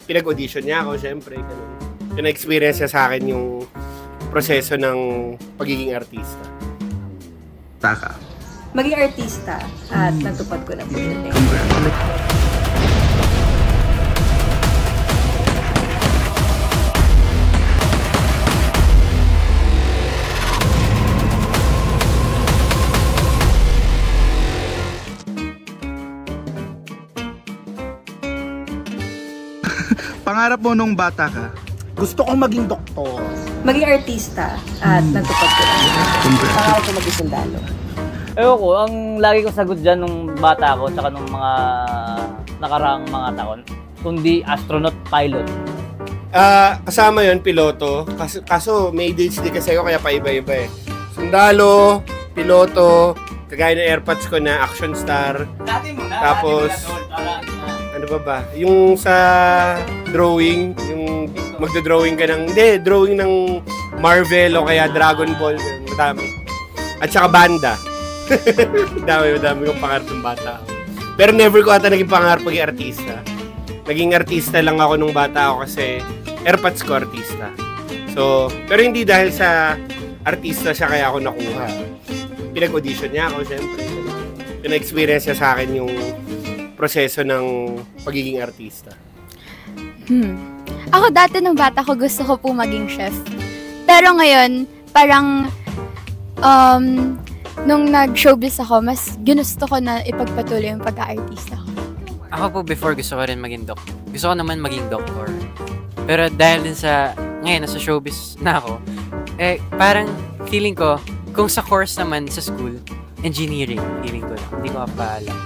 pinag-audition niya ako, syempre. Na-experience niya sa akin yung proseso ng pagiging artista. Taka. Maging artista at natupad ko na po yun. Pangarap mo nung bata ka? Gusto kong maging doktor. Maging artista at natupad ko na yun. Pangarap ko maging sundalo. Ewan ko, ang lagi kong sagot dyan nung bata ako tsaka nung mga nakaraang mga taon, kundi astronaut pilot. Kasama yon piloto. Kaso may ADHD kasi ako kaya paiba-iba eh. Sundalo, piloto, kagaya ng AirPods ko na action star. Tapos, ano ba? Yung sa drawing, yung magdo-drawing ka ng, drawing ng Marvel o kaya Dragon Ball, madami. At saka banda. Madami kong pangarap ng bata ako. Pero never ko ata naging pangarap maging artista. Naging artista lang ako nung bata ako kasi AirPods ko artista. So, pero hindi dahil sa artista siya kaya ako nakuha. Pinag-audition niya ako, syempre. Na-experience niya sa akin yung proseso ng pagiging artista. Ako dati nung bata ko gusto ko po maging chef. Pero ngayon, parang nung nag-showbiz ako, mas ginusto ko na ipagpatuloy yung pagka-artista ko. Ako po before gusto ko rin maging doctor. Gusto ko naman maging doctor. Pero dahil din sa, ngayon nasa showbiz na ako, parang feeling ko, kung sa course naman sa school, engineering, feeling ko lang. Hindi ko mapaalam.